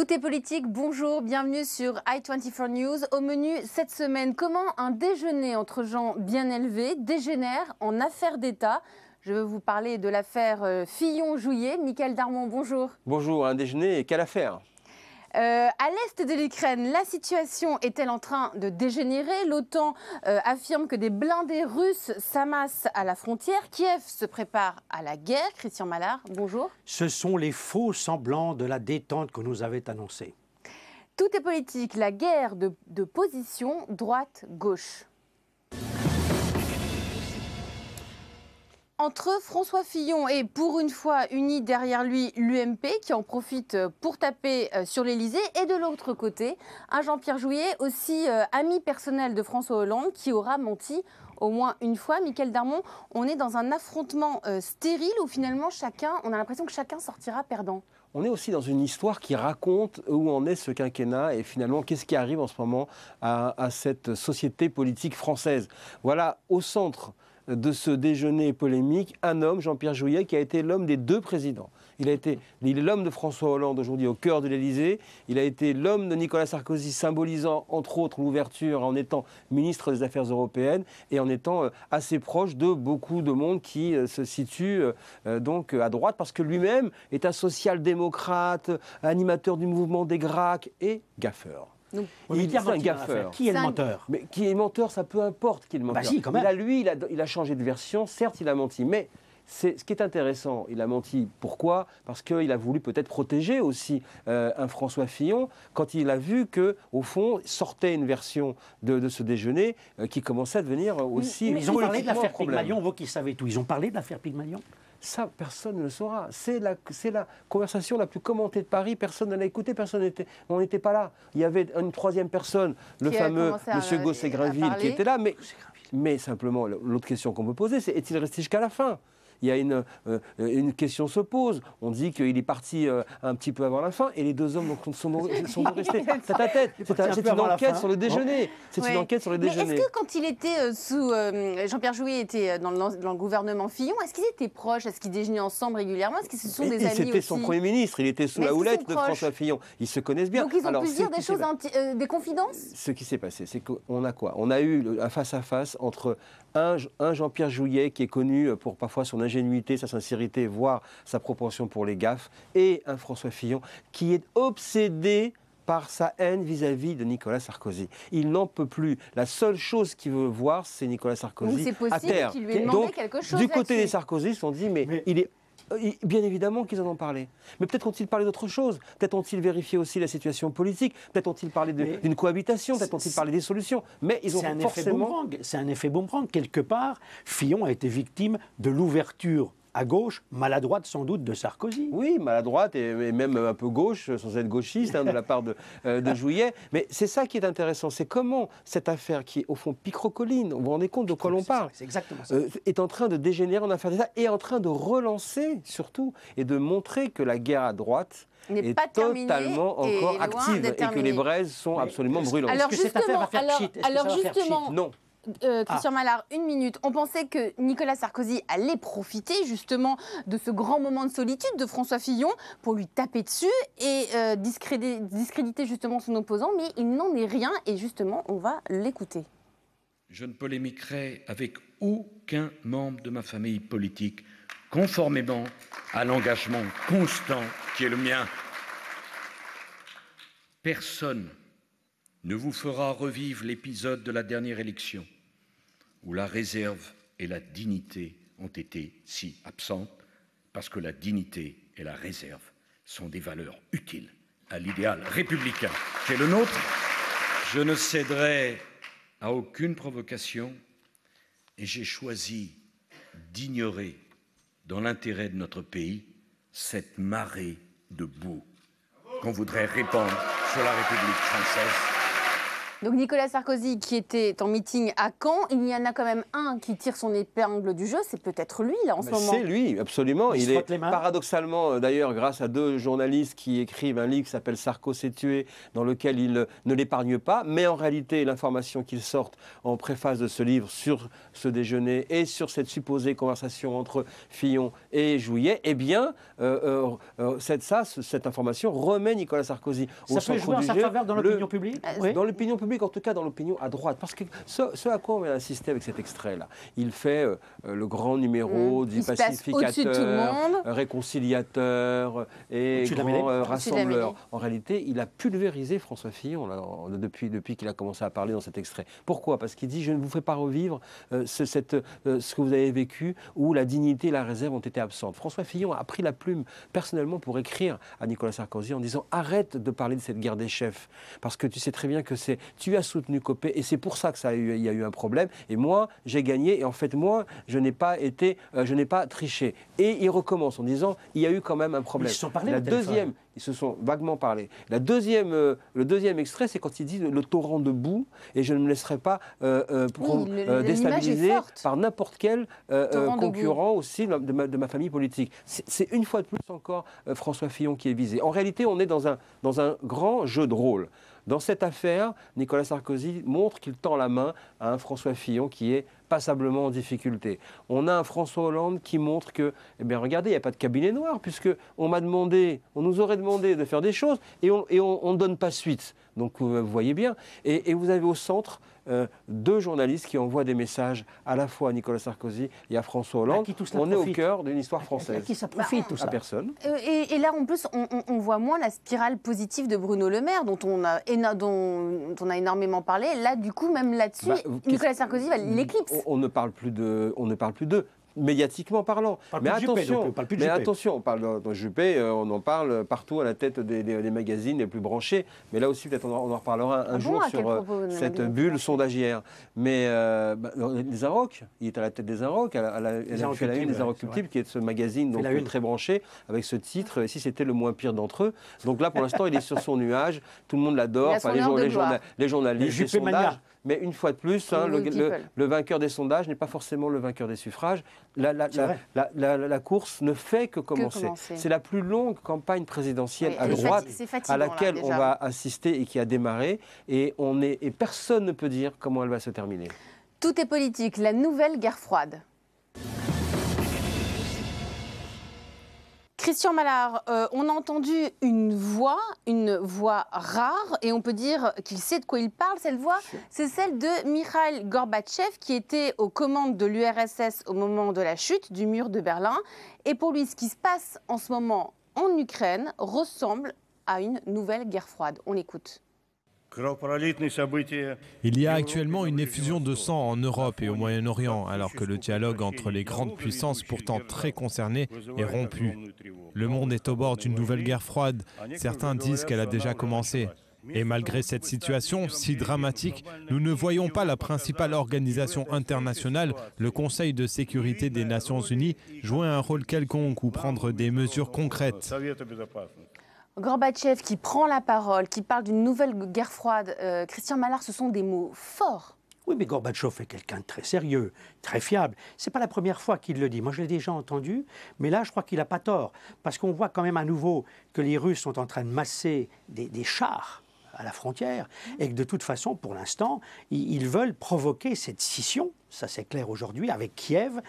Tout est politique, bonjour, bienvenue sur i24 News. Au menu cette semaine, comment un déjeuner entre gens bien élevés dégénère en affaire d'État. Je veux vous parler de l'affaire Fillon-Jouyer. Michaël Darmon, bonjour. Bonjour, un déjeuner et quelle affaire? À l'est de l'Ukraine, la situation est-elle en train de dégénérer? L'OTAN affirme que des blindés russes s'amassent à la frontière. Kiev se prépare à la guerre. Christian Mallard, bonjour. Ce sont les faux semblants de la détente que nous avait annoncés. Tout est politique, la guerre de position droite-gauche. Entre François Fillon et, pour une fois, uni derrière lui, l'UMP, qui en profite pour taper sur l'Élysée, et de l'autre côté, un Jean-Pierre Jouyet, aussi ami personnel de François Hollande, qui aura menti au moins une fois. Michaël Darmon, on est dans un affrontement stérile où finalement on a l'impression que chacun sortira perdant. On est aussi dans une histoire qui raconte où en est ce quinquennat et finalement qu'est-ce qui arrive en ce moment à cette société politique française. Voilà, au centre de ce déjeuner polémique, un homme, Jean-Pierre Jouyet, qui a été l'homme des deux présidents. Il est l'homme de François Hollande aujourd'hui au cœur de l'Élysée. Il a été l'homme de Nicolas Sarkozy, symbolisant entre autres l'ouverture en étant ministre des Affaires européennes et en étant assez proche de beaucoup de monde qui se situe donc à droite parce que lui-même est un social-démocrate, animateur du mouvement des GRAC et gaffeur. Donc, il est un gaffeur. Qui est le menteur? Mais qui est menteur, ça peu importe qui est le menteur. Bah si, quand même. Il a changé de version, certes il a menti, mais ce qui est intéressant, il a menti. Pourquoi? Parce qu'il a voulu peut-être protéger aussi un François Fillon quand il a vu qu'au fond sortait une version de ce déjeuner qui commençait à devenir aussi... Mais ils ont parlé de l'affaire Pygmalion, vous qui savez tout. Ils ont parlé de l'affaire Pygmalion? Ça, personne ne le saura. C'est la conversation la plus commentée de Paris. Personne ne l'a écoutée, on n'était pas là. Il y avait une troisième personne, le fameux M. Gosset-Grainville, qui était là. Mais simplement, l'autre question qu'on peut poser, c'est est-il resté jusqu'à la fin? Il y a une question se pose. On dit qu'il est parti un petit peu avant la fin et les deux hommes sont restés tête à tête. C'est une enquête sur le déjeuner. C'est une enquête sur le déjeuner. Mais est-ce que quand il était sous... Jean-Pierre Jouyet était dans le gouvernement Fillon, est-ce qu'ils étaient proches? Est-ce qu'ils déjeunaient ensemble régulièrement? Est-ce que ce sont des amis aussi? C'était son Premier ministre. Il était sous la houlette de François Fillon. Ils se connaissent bien. Donc ils ont pu se dire des choses, des confidences? Ce qui s'est passé, c'est qu'on a quoi? On a eu un face-à-face entre un Jean-Pierre Jouyet qui est connu pour parfois son ingénuité, sa sincérité, voire sa propension pour les gaffes, et un François Fillon qui est obsédé par sa haine vis-à-vis de Nicolas Sarkozy. Il n'en peut plus. La seule chose qu'il veut voir, c'est Nicolas Sarkozy à terre. Qu'il lui ait demandé quelque chose du côté des Sarkozy, ils se sont dit, mais il est... Bien évidemment qu'ils en ont parlé. Mais peut-être ont-ils parlé d'autre chose. Peut-être ont-ils vérifié aussi la situation politique. Peut-être ont-ils parlé d'une cohabitation. Peut-être ont-ils parlé des solutions. Mais ils ont forcément... C'est un effet boomerang. Quelque part, Fillon a été victime de l'ouverture à gauche, maladroite sans doute, de Sarkozy. Oui, maladroite et même un peu gauche, sans être gauchiste, de la part de Jouyet. Mais c'est ça qui est intéressant, c'est comment cette affaire qui est au fond picrocolline, vous vous rendez compte de quoi l'on parle, c'est exactement ça. Est en train de dégénérer en affaire d'État et en train de relancer surtout et de montrer que la guerre à droite est totalement encore active et que les braises sont absolument brûlantes. Alors justement, non. Christian Mallard, une minute. On pensait que Nicolas Sarkozy allait profiter justement de ce grand moment de solitude de François Fillon pour lui taper dessus et discréditer justement son opposant, mais il n'en est rien et justement on va l'écouter. Je ne polémiquerai avec aucun membre de ma famille politique conformément à l'engagement constant qui est le mien. Personne ne vous fera revivre l'épisode de la dernière élection où la réserve et la dignité ont été si absentes, parce que la dignité et la réserve sont des valeurs utiles à l'idéal républicain qui est le nôtre. Je ne céderai à aucune provocation et j'ai choisi d'ignorer, dans l'intérêt de notre pays, cette marée de boue qu'on voudrait répandre sur la République française. Donc Nicolas Sarkozy qui était en meeting à Caen, il y en a quand même un qui tire son épingle du jeu, c'est peut-être lui là en ce moment. C'est lui, absolument. Il se frotte les mains. Paradoxalement, d'ailleurs, grâce à 2 journalistes qui écrivent un livre qui s'appelle Sarko s'est tué, dans lequel il ne l'épargne pas, mais en réalité, l'information qu'ils sortent en préface de ce livre sur ce déjeuner et sur cette supposée conversation entre Fillon et Jouyet, eh bien, cette information remet Nicolas Sarkozy au Ça peut centre jouer en du sa jeu. faveur dans l'opinion publique? Oui. Dans l'opinion publique, en tout cas dans l'opinion à droite. Parce que ce à quoi on vient insister avec cet extrait-là, il fait le grand numéro du Il se place au-dessus de tout le pacificateur, monde. réconciliateur et Au-dessus de la grand mêlée. rassembleur. En réalité, il a pulvérisé François Fillon là, depuis qu'il a commencé à parler dans cet extrait. Pourquoi? Parce qu'il dit « Je ne vous fais pas revivre ce que vous avez vécu où la dignité et la réserve ont été absentes ». François Fillon a pris la plume personnellement pour écrire à Nicolas Sarkozy en disant « Arrête de parler de cette guerre des chefs parce que tu sais très bien que tu as soutenu Copé et c'est pour ça que il y a eu un problème et moi j'ai gagné et en fait moi je n'ai pas triché ». Et il recommence en disant « Il y a eu quand même un problème ». Ils se sont parlé au téléphone. Ils se sont vaguement parlé. Le deuxième extrait, c'est quand il dit le torrent de boue et je ne me laisserai pas déstabiliser par n'importe quel concurrent aussi de ma famille politique. C'est une fois de plus encore François Fillon qui est visé. En réalité, on est dans un grand jeu de rôle. Dans cette affaire, Nicolas Sarkozy montre qu'il tend la main à un François Fillon qui est passablement en difficulté. On a un François Hollande qui montre que, eh bien regardez, il n'y a pas de cabinet noir, puisque on nous aurait demandé de faire des choses et on ne donne pas suite. Donc vous voyez bien. Et vous avez au centre 2 journalistes qui envoient des messages à la fois à Nicolas Sarkozy et à François Hollande. On est au cœur d'une histoire française. À qui ça profite tout ça? À personne. Et là, en plus, on voit moins la spirale positive de Bruno Le Maire, dont on a énormément parlé. Là, du coup, même là-dessus, Nicolas Sarkozy l'éclipse. On ne parle plus d'eux. Médiatiquement parlant. Mais attention, on parle de Juppé, on en parle partout à la tête des magazines les plus branchés. Mais là aussi, peut-être on en reparlera un jour sur cette bulle sondagière. Mais les Inrocks, il est à la tête des Inrocks, elle a fait la une des Inroccultibles, qui est ce magazine donc, très branché, avec ce titre, si c'était le moins pire d'entre eux. Donc là, pour l'instant, il est sur son nuage, tout le monde l'adore, les journalistes, les sondages. Mais une fois de plus, le vainqueur des sondages n'est pas forcément le vainqueur des suffrages. La course ne fait que commencer. C'est la plus longue campagne présidentielle à droite à laquelle on va assister et qui a démarré. Et personne ne peut dire comment elle va se terminer. Tout est politique, la nouvelle guerre froide. Christian Mallard, on a entendu une voix rare, et on peut dire qu'il sait de quoi il parle. Cette voix, c'est celle de Mikhaïl Gorbatchev, qui était aux commandes de l'URSS au moment de la chute du mur de Berlin. Et pour lui, ce qui se passe en ce moment en Ukraine ressemble à une nouvelle guerre froide. On l'écoute. Il y a actuellement une effusion de sang en Europe et au Moyen-Orient, alors que le dialogue entre les grandes puissances, pourtant très concernées, est rompu. Le monde est au bord d'une nouvelle guerre froide. Certains disent qu'elle a déjà commencé. Et malgré cette situation si dramatique, nous ne voyons pas la principale organisation internationale, le Conseil de sécurité des Nations Unies, jouer un rôle quelconque ou prendre des mesures concrètes. Gorbatchev qui prend la parole, qui parle d'une nouvelle guerre froide. Christian Mallard, ce sont des mots forts. Oui, mais Gorbatchev est quelqu'un de très sérieux, très fiable. Ce n'est pas la première fois qu'il le dit. Moi, je l'ai déjà entendu, mais là, je crois qu'il n'a pas tort. Parce qu'on voit quand même à nouveau que les Russes sont en train de masser des chars à la frontière et que de toute façon, pour l'instant, ils veulent provoquer cette scission, ça c'est clair aujourd'hui, avec Kiev.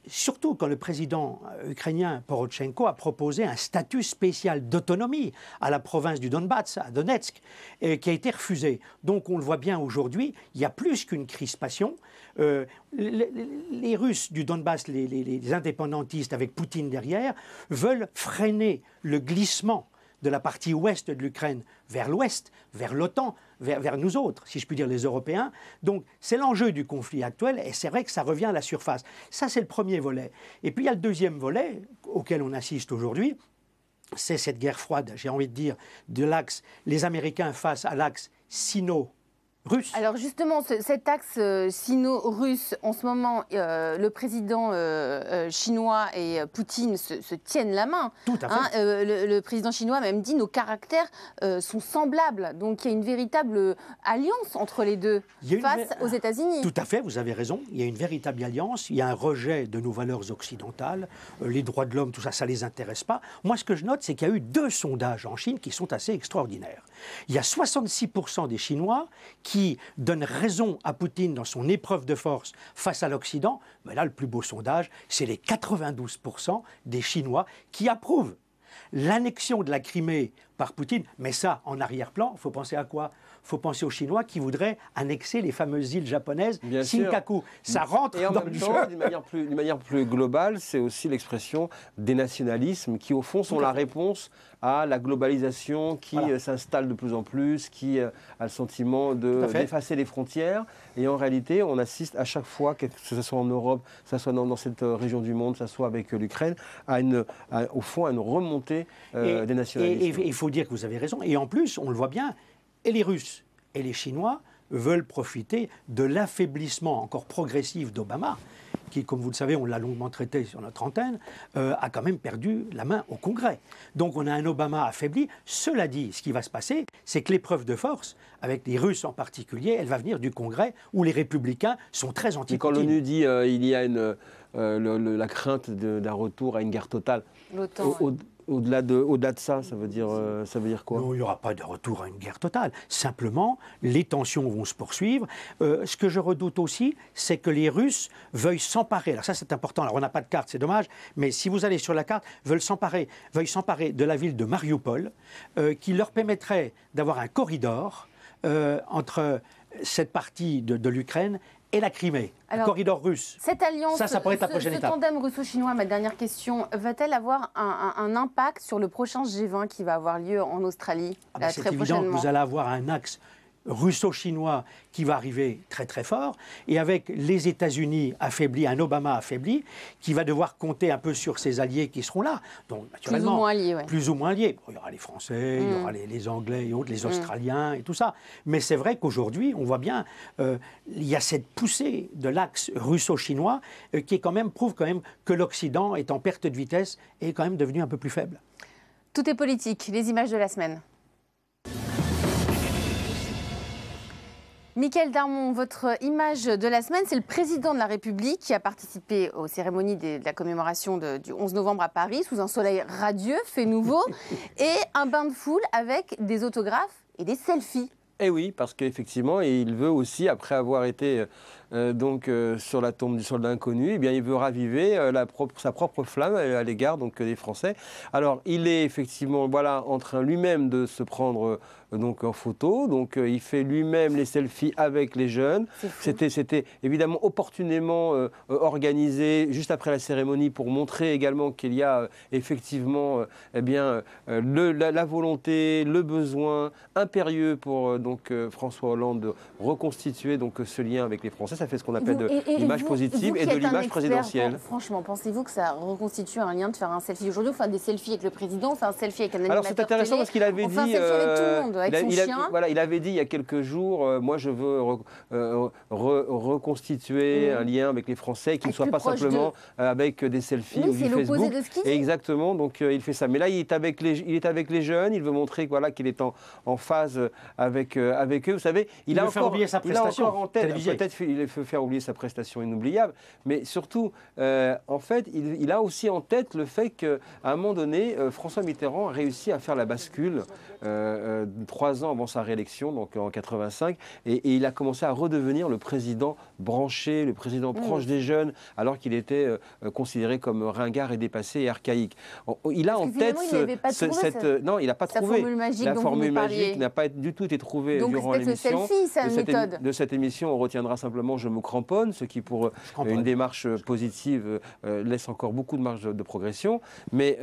Surtout quand le président ukrainien Porochenko a proposé un statut spécial d'autonomie à la province du Donbass, à Donetsk, qui a été refusé. Donc on le voit bien aujourd'hui, il y a plus qu'une crispation. Les Russes du Donbass, les indépendantistes avec Poutine derrière, veulent freiner le glissement de la partie ouest de l'Ukraine vers l'ouest, vers l'OTAN, vers nous autres, si je puis dire les Européens. Donc c'est l'enjeu du conflit actuel et c'est vrai que ça revient à la surface. Ça c'est le premier volet. Et puis il y a le deuxième volet auquel on assiste aujourd'hui, c'est cette guerre froide, j'ai envie de dire, de l'axe, les Américains face à l'axe sino russe. Alors justement, cet axe sino-russe, en ce moment, le président chinois et Poutine se tiennent la main. Tout à fait. Le président chinois a même dit nos caractères sont semblables. Donc il y a une véritable alliance entre les deux face aux États-Unis. Tout à fait, vous avez raison. Il y a une véritable alliance. Il y a un rejet de nos valeurs occidentales. Les droits de l'homme, tout ça, ça ne les intéresse pas. Moi, ce que je note, c'est qu'il y a eu 2 sondages en Chine qui sont assez extraordinaires. Il y a 66% des Chinois qui donne raison à Poutine dans son épreuve de force face à l'Occident, mais là, le plus beau sondage, c'est les 92% des Chinois qui approuvent l'annexion de la Crimée par Poutine. Mais ça, en arrière-plan, il faut penser à quoi? Il faut penser aux Chinois qui voudraient annexer les fameuses îles japonaises, Senkaku. Ça rentre et en dans même le temps, jeu. d'une manière plus globale, c'est aussi l'expression des nationalismes qui, au fond, sont la réponse à la globalisation qui s'installe de plus en plus, qui a le sentiment d'effacer les frontières. Et en réalité, on assiste à chaque fois, que ce soit en Europe, que ce soit dans cette région du monde, que ce soit avec l'Ukraine, au fond, à une remontée des nationalismes. Et il faut dire que vous avez raison. Et en plus, on le voit bien, et les Russes et les Chinois veulent profiter de l'affaiblissement encore progressif d'Obama, qui, comme vous le savez, on l'a longuement traité sur notre antenne, a quand même perdu la main au Congrès. Donc on a un Obama affaibli. Cela dit, ce qui va se passer, c'est que l'épreuve de force, avec les Russes en particulier, elle va venir du Congrès, où les républicains sont très anti-Poutine. Et quand l'ONU dit il y a la crainte d'un retour à une guerre totale, au-delà de ça, ça veut dire quoi? Non, il n'y aura pas de retour à une guerre totale. Simplement, les tensions vont se poursuivre. Ce que je redoute aussi, c'est que les Russes veuillent s'emparer. Alors ça, c'est important. Alors on n'a pas de carte, c'est dommage. Mais si vous allez sur la carte, veuillent s'emparer de la ville de Mariupol, qui leur permettrait d'avoir un corridor entre cette partie de l'Ukraine et la Crimée, un corridor russe. Cette alliance, ça pourrait être la prochaine étape. Ce tandem russo-chinois, ma dernière question, va-t-elle avoir un impact sur le prochain G20 qui va avoir lieu en Australie c'est évident que vous allez avoir un axe russo-chinois qui va arriver très très fort, et avec les États-Unis affaiblis, un Obama affaibli, qui va devoir compter un peu sur ses alliés qui seront là. Donc naturellement, plus ou moins liés. Bon, il y aura les Français, il y aura les Anglais et autres, les Australiens et tout ça. Mais c'est vrai qu'aujourd'hui, on voit bien, il y a cette poussée de l'axe russo-chinois qui est prouve quand même que l'Occident est en perte de vitesse et est quand même devenu un peu plus faible. Tout est politique. Les images de la semaine. Mickaël Darmon, votre image de la semaine, c'est le président de la République qui a participé aux cérémonies de la commémoration du 11 novembre à Paris, sous un soleil radieux, fait nouveau, et un bain de foule avec des autographes et des selfies. Eh oui, parce qu'effectivement, il veut aussi, après avoir été sur la tombe du soldat inconnu, eh bien, il veut raviver sa propre flamme à l'égard des Français. Alors, il est effectivement en train lui-même de se prendre en photo. Donc, il fait lui-même les selfies avec les jeunes. C'était évidemment opportunément organisé juste après la cérémonie pour montrer également qu'il y a effectivement la volonté, le besoin impérieux pour François Hollande de reconstituer ce lien avec les Français. Ça fait ce qu'on appelle de l'image positive et de l'image présidentielle. Franchement, pensez-vous que ça reconstitue un lien de faire un selfie aujourd'hui? Enfin, des selfies avec le président, c'est un selfie avec un animateur. Alors c'est intéressant parce qu'il avait dit... un selfie avec tout le monde, avec son chien. Il avait dit il y a quelques jours, moi je veux reconstituer un lien avec les Français qui ne soit pas simplement avec des selfies ou du Facebook. De ce qu'il dit. Exactement, donc il fait ça. Mais là, il est avec les jeunes, il veut montrer qu'il est en phase avec eux. Vous savez, il a encore en tête, peut-être il faut faire oublier sa prestation inoubliable, mais surtout, en fait, il a aussi en tête le fait qu'à un moment donné, François Mitterrand a réussi à faire la bascule 3 ans avant sa réélection, donc en 85, et il a commencé à redevenir le président branché, le président proche des jeunes, alors qu'il était considéré comme ringard et dépassé et archaïque. Il a en tête non, il n'a pas trouvé la formule magique, n'a pas du tout été trouvée durant l'émission. De cette émission, on retiendra simplement je me cramponne, ce qui pour une démarche positive laisse encore beaucoup de marge de progression. Mais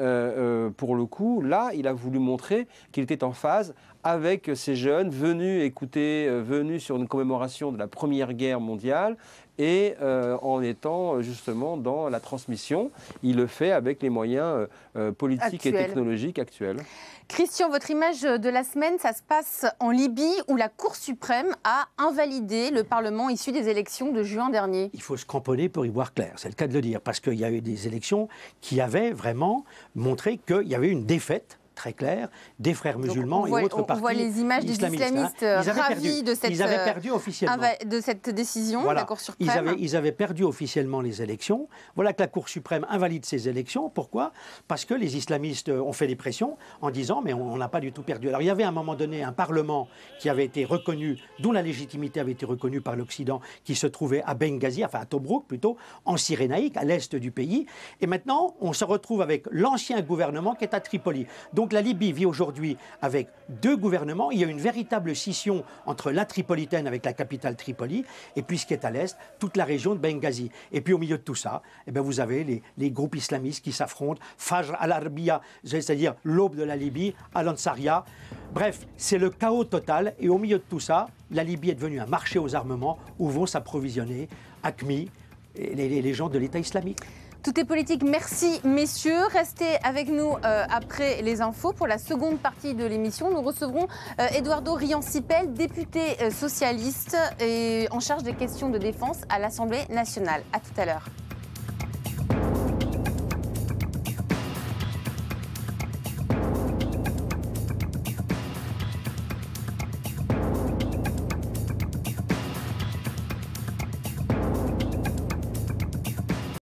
pour le coup, là, il a voulu montrer qu'il était en phase avec ces jeunes venus sur une commémoration de la Première Guerre mondiale et en étant justement dans la transmission. Il le fait avec les moyens politiques et technologiques actuels. Christian, votre image de la semaine, ça se passe en Libye où la Cour suprême a invalidé le Parlement issu des élections de juin dernier. Il faut se cramponner pour y voir clair, c'est le cas de le dire, parce qu'il y a eu des élections qui avaient vraiment montré qu'il y avait une défaite très clair des frères musulmans et autres partis. On voit les images des islamistes ravis de cette, ils avaient perdu officiellement. De cette décision de la Cour suprême. Ils avaient perdu officiellement les élections. Voilà que la Cour suprême invalide ces élections. Pourquoi? Parce que les islamistes ont fait des pressions en disant mais on n'a pas du tout perdu. Alors il y avait à un moment donné un parlement qui avait été reconnu, dont la légitimité avait été reconnue par l'Occident, qui se trouvait à Benghazi, enfin à Tobrouk plutôt, en Cyrénaïque, à l'est du pays. Et maintenant, on se retrouve avec l'ancien gouvernement qui est à Tripoli. Donc la Libye vit aujourd'hui avec deux gouvernements. Il y a une véritable scission entre la Tripolitaine avec la capitale Tripoli et puis ce qui est à l'est, toute la région de Benghazi. Et puis au milieu de tout ça, eh bien, vous avez les groupes islamistes qui s'affrontent, Fajr al-Arbiya, c'est-à-dire l'aube de la Libye, Al-Ansariya. Bref, c'est le chaos total et au milieu de tout ça, la Libye est devenue un marché aux armements où vont s'approvisionner AQMI et les gens de l'État islamique. Tout est politique. Merci, messieurs. Restez avec nous après les infos. Pour la seconde partie de l'émission, nous recevrons Eduardo Riancipel, député socialiste et en charge des questions de défense à l'Assemblée nationale. À tout à l'heure.